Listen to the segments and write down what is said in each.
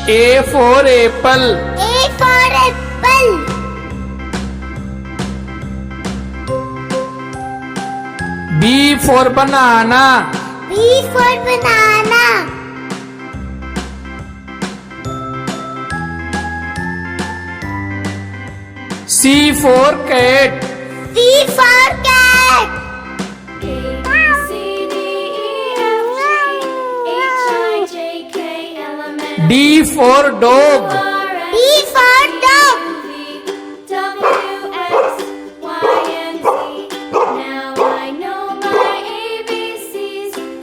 A for apple. A for apple. B for banana. B for banana. C for cat. C for cat. D for dog. D for dog.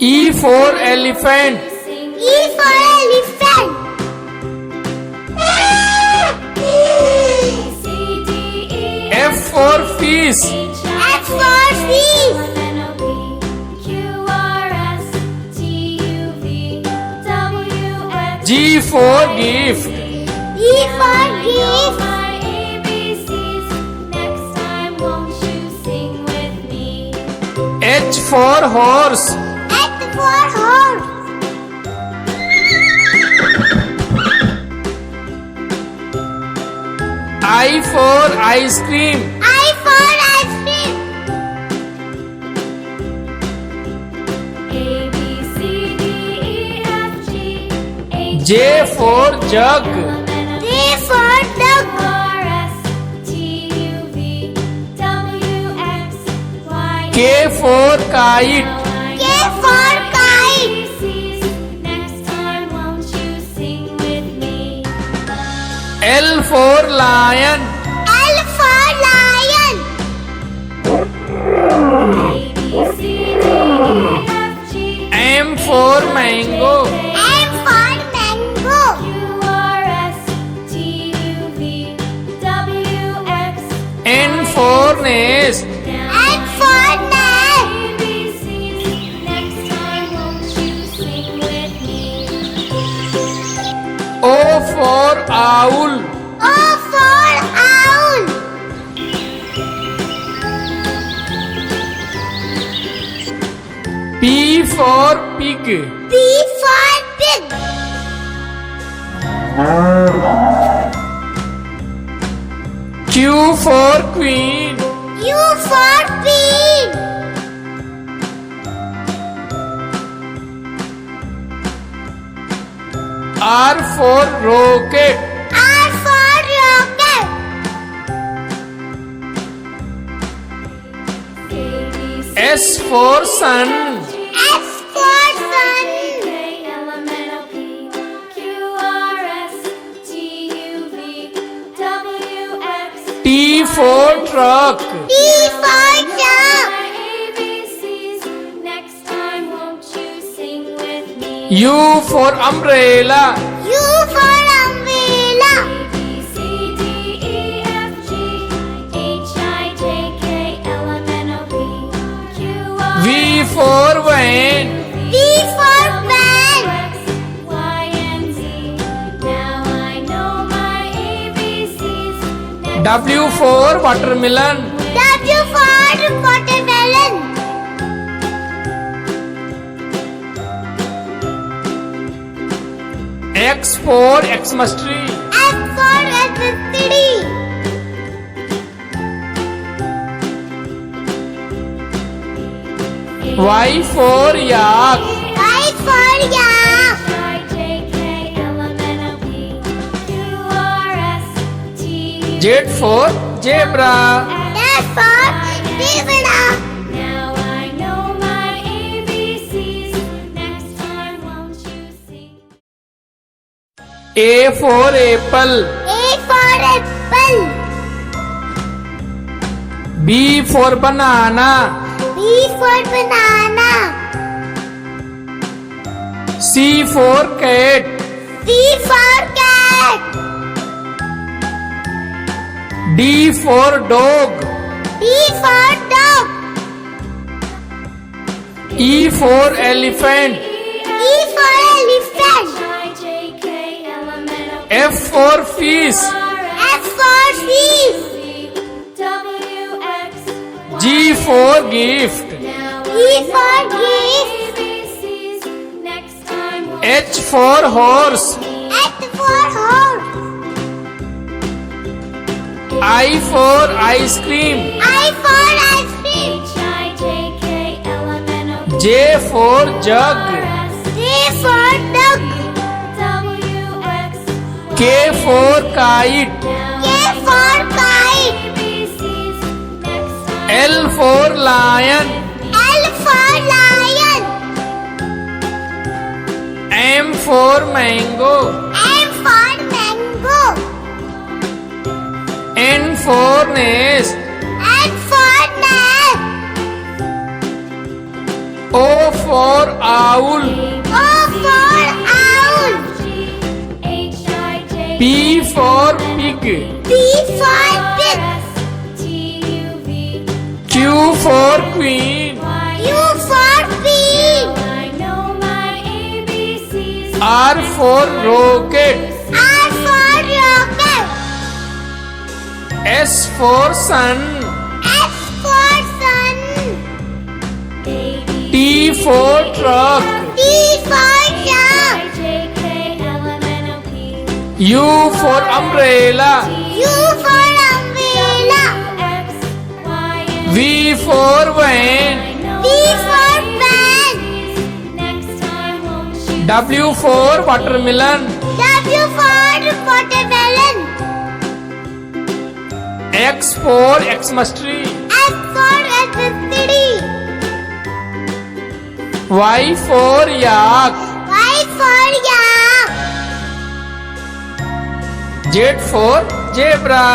E for elephant. E for elephant. F for fish. F for fish. G for gift. G for gift. H for horse. H for horse. I for ice cream. I for ice cream. J for jug. J for dog. K for kite. K for kite. L for lion. L for lion. M for mango. M for mango. N for nest. N for nest. O for owl. O for owl. P for pig. P for pig. Q for queen. Q for queen. R for rocket. R for rocket. S for sun. S for sun. T for truck. T for truck. U for umbrella. U for umbrella. V for van. V for van. W for watermelon. W for watermelon. X for Xmas tree. X for electricity. Y for yak. Y for yak. Z for zebra. Z for zebra. A for apple. A for apple. B for banana. B for banana. C for cat. C for cat. D for dog. D for dog. E for elephant. E for elephant. F for fish. F for fish. G for gift. G for gift. H for horse. H for I for ice cream. I for ice cream. J for jug. J for dog. K for kite. K for kite. L for lion. L for lion. M for mango. M for mango. N for nest. N for nest. O for owl. O for owl. P for pig. P for pig. Q for queen. U for queen. R for rocket. R for rocket. S for sun. S for sun. T for truck. T for truck. U for umbrella. U for umbrella. V for van. V for van. W for watermelon. W for watermelon. X for Xmas tree. X for electricity. Y for yak. Y for yak. Z for zebra.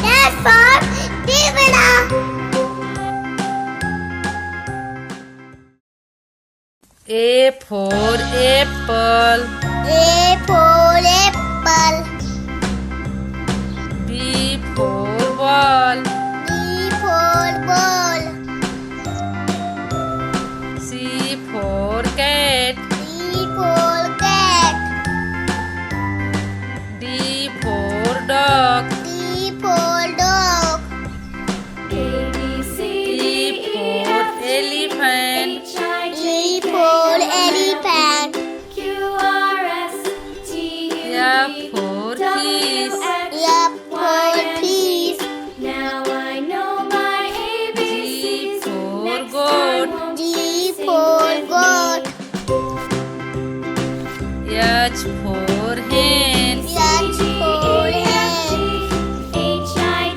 Z for zebra. A for apple. A for apple. B for ball. B for ball. C for cat. C for cat. D for dog. D for dog. E for elephant. E for elephant. F for fish. F for fish. G for goat. G for goat. H for hen. H for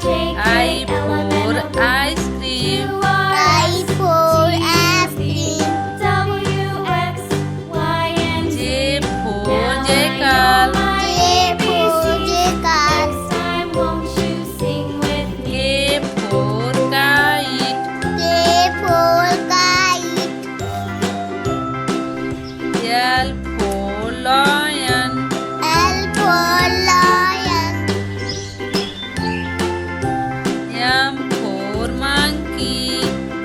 hen. I for ice cream. I for ice cream. J for jackal. J for jackal. K for kite. K for kite. L for lion. L for lion. M for monkey.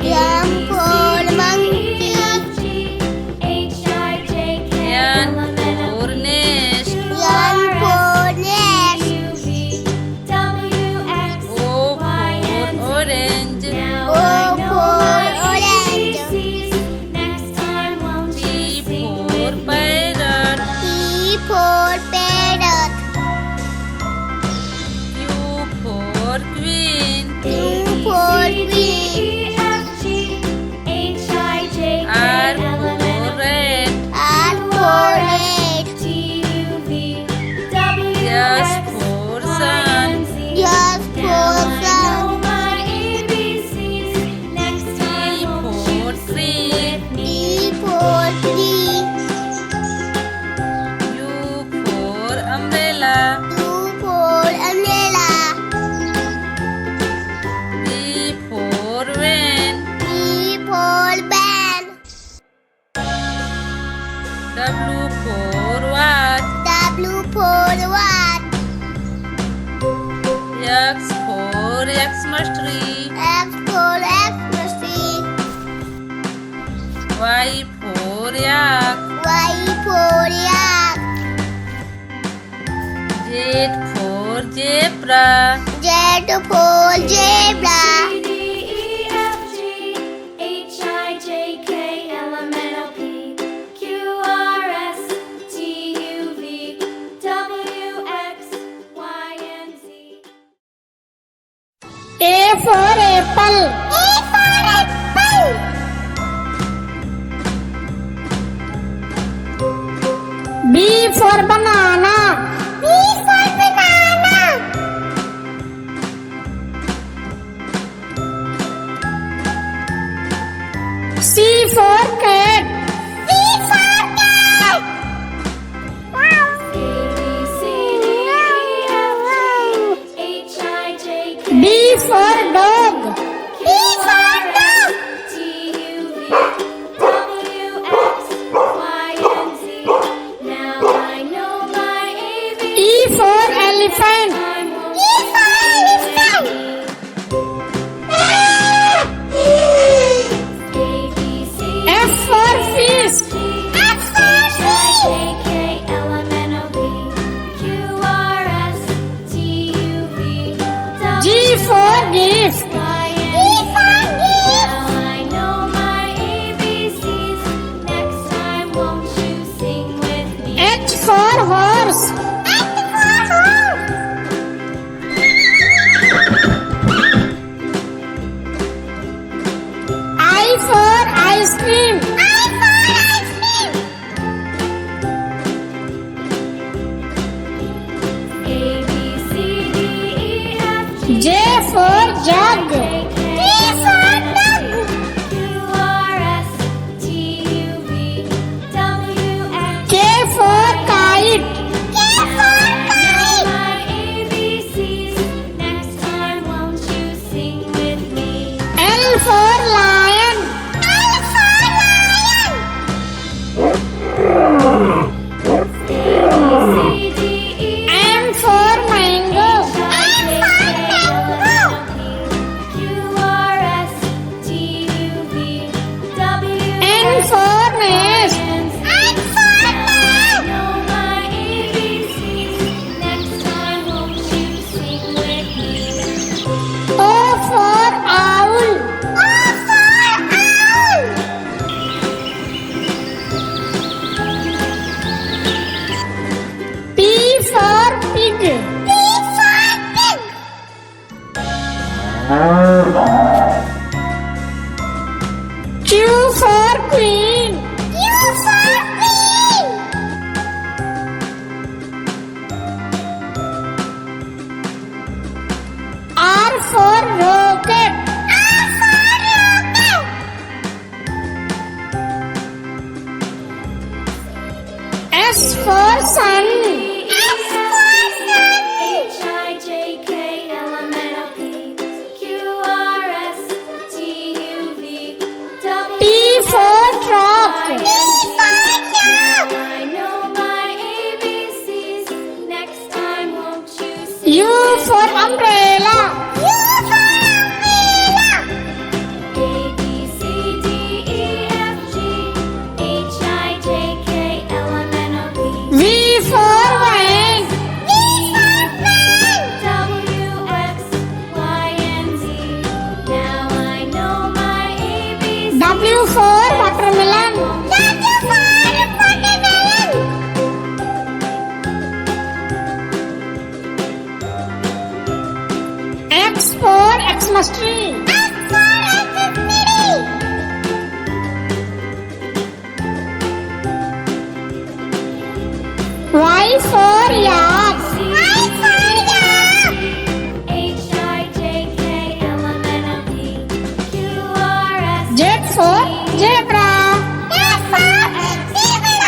M for monkey. N for nest. N for nest. O for orange. O for orange. P for parrot. P for parrot. Q for queen. Q for queen. R for red. R for red. S for sun. S for sun. T for tree. T for tree. U for umbrella. U for umbrella. V for van. V for van. W for watch. W for what? X for Xmas tree. X for Xmas tree. Y for yak. Y for yak. Z for zebra. Z for zebra. for apple. A for apple. B for banana. B for banana. C for cat. C for cat. D for dog. D for dog. E for elephant. E for elephant. F for fish. F for fish. G for gift. G for gift. H for horse. H for horse. I for ice cream. I for ice cream. J for jug. J for dog. K for kite. K for kite. L for lion. L for lion. M for mango. M for mango. N for nest. N for man. O for owl. O for owl. P for pig. P for pig. Q for queen. Q for queen. R for rocket. R for rocket. S for sun. S for sun. T for truck. T for dog. U for umbrella. U for umbrella. V for van. V for van. W for watermelon. W for watermelon. X for Xmas tree. X for Xmas. Y for yak. Y for yak. Z for zebra. Z for zebra.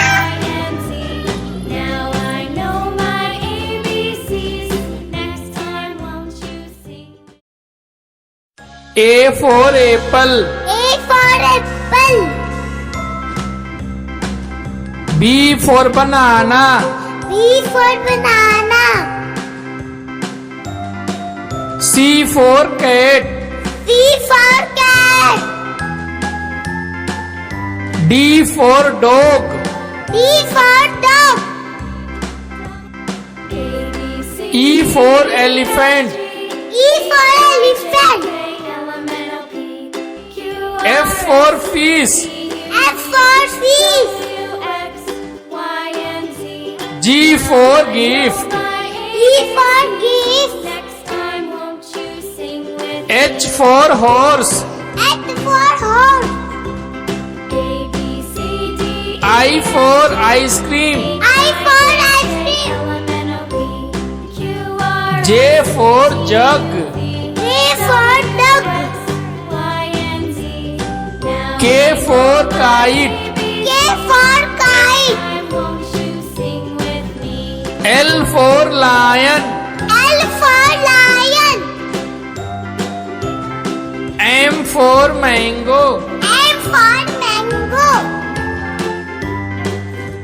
A for apple. A for apple. B for banana. B for banana. C for cat. C for cat. D for dog. D for dog. E for elephant. E for elephant. F for fish. F for fish. G for gift. G for gift. H for horse. H for horse. I for ice cream. I for ice cream. J for jug. J for dog. K for kite. K for kite. L for lion. L for lion. M for mango. M for mango.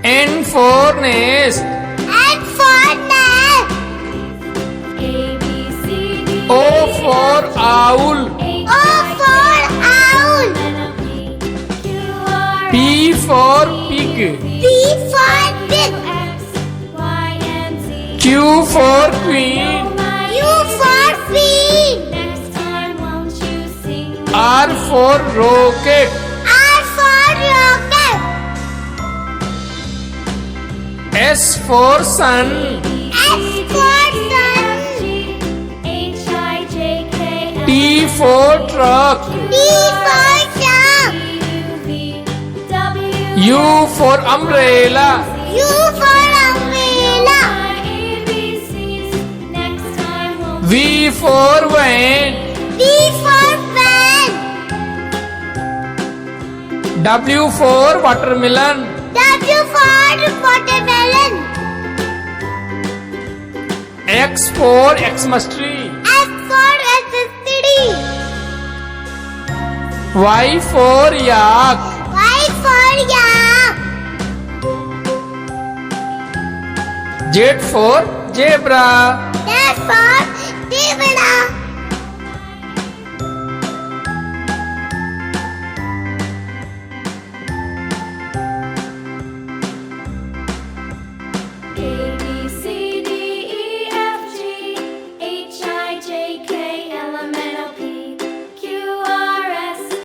N for nest. N for nest. O for owl. O for owl. P for pig. P for pig. Q for queen. U for queen. R for rocket. R for rocket. S for sun. S for sun. T for truck. T for truck. U for umbrella. U for umbrella. V for van. V for van. W for watermelon. W for watermelon. X for Xmas tree. X for electricity. Y for yak. Y for yak. Z for zebra. Z for zebra.